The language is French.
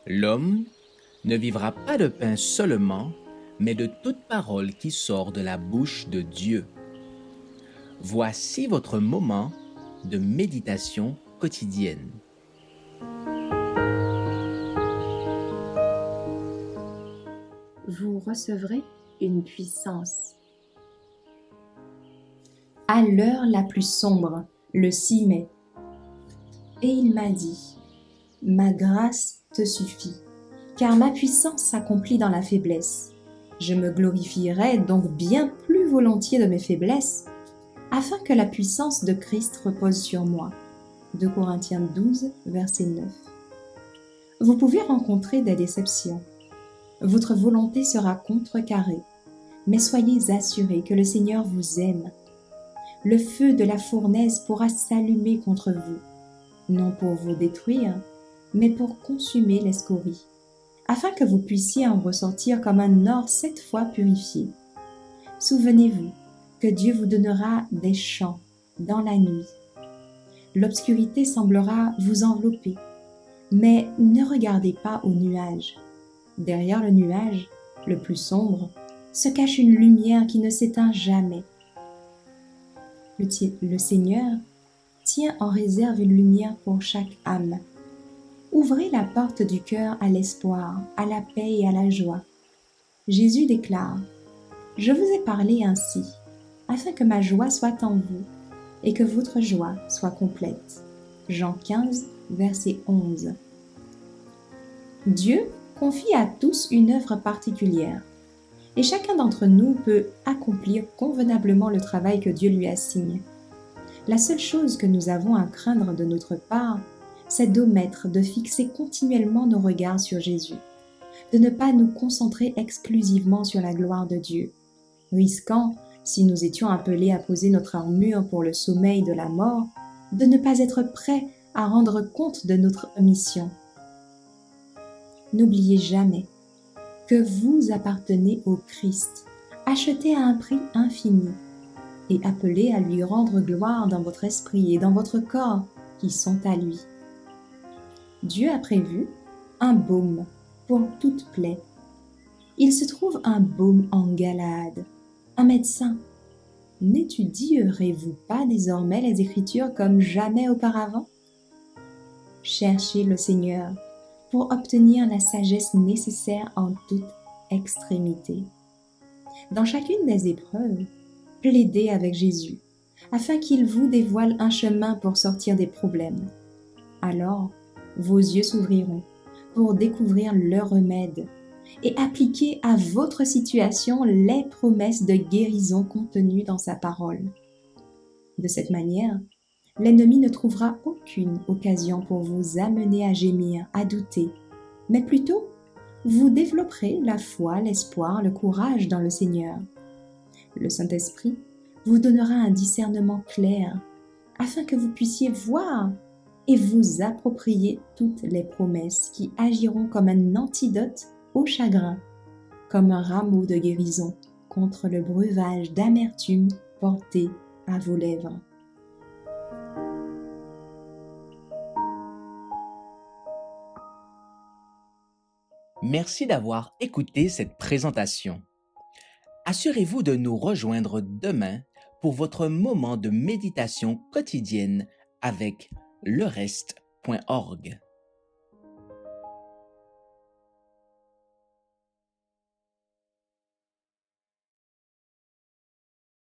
L'homme ne vivra pas de pain seulement, mais de toute parole qui sort de la bouche de Dieu. Voici votre moment de méditation quotidienne. Vous recevrez une puissance. À l'heure la plus sombre, le 6 mai, et il m'a dit, « Ma grâce te suffit, car ma puissance s'accomplit dans la faiblesse. Je me glorifierai donc bien plus volontiers de mes faiblesses, afin que la puissance de Christ repose sur moi. » 2 Corinthiens 12, verset 9. Vous pouvez rencontrer des déceptions. Votre volonté sera contrecarrée, mais soyez assurés que le Seigneur vous aime. Le feu de la fournaise pourra s'allumer contre vous, non pour vous détruire, mais pour consumer les scories, afin que vous puissiez en ressortir comme un or 7 fois purifié. Souvenez-vous que Dieu vous donnera des champs dans la nuit. L'obscurité semblera vous envelopper, mais ne regardez pas aux nuages. Derrière le nuage, le plus sombre, se cache une lumière qui ne s'éteint jamais. Le Seigneur tient en réserve une lumière pour chaque âme. Ouvrez la porte du cœur à l'espoir, à la paix et à la joie. Jésus déclare, « Je vous ai parlé ainsi, afin que ma joie soit en vous et que votre joie soit complète. » Jean 15, verset 11. Dieu confie à tous une œuvre particulière, et chacun d'entre nous peut accomplir convenablement le travail que Dieu lui assigne. La seule chose que nous avons à craindre de notre part, c'est d'omettre de fixer continuellement nos regards sur Jésus, de ne pas nous concentrer exclusivement sur la gloire de Dieu, risquant, si nous étions appelés à poser notre armure pour le sommeil de la mort, de ne pas être prêts à rendre compte de notre mission. N'oubliez jamais que vous appartenez au Christ, acheté à un prix infini, et appelé à lui rendre gloire dans votre esprit et dans votre corps qui sont à lui. Dieu a prévu un baume pour toute plaie. Il se trouve un baume en Galaad, un médecin. N'étudierez-vous pas désormais les Écritures comme jamais auparavant? Cherchez le Seigneur pour obtenir la sagesse nécessaire en toute extrémité. Dans chacune des épreuves, plaidez avec Jésus, afin qu'il vous dévoile un chemin pour sortir des problèmes. Alors, vos yeux s'ouvriront pour découvrir le remède et appliquer à votre situation les promesses de guérison contenues dans sa parole. De cette manière, l'ennemi ne trouvera aucune occasion pour vous amener à gémir, à douter, mais plutôt, vous développerez la foi, l'espoir, le courage dans le Seigneur. Le Saint-Esprit vous donnera un discernement clair, afin que vous puissiez voir et vous approprier toutes les promesses qui agiront comme un antidote au chagrin, comme un rameau de guérison contre le breuvage d'amertume porté à vos lèvres. Merci d'avoir écouté cette présentation. Assurez-vous de nous rejoindre demain pour votre moment de méditation quotidienne avec lereste.org.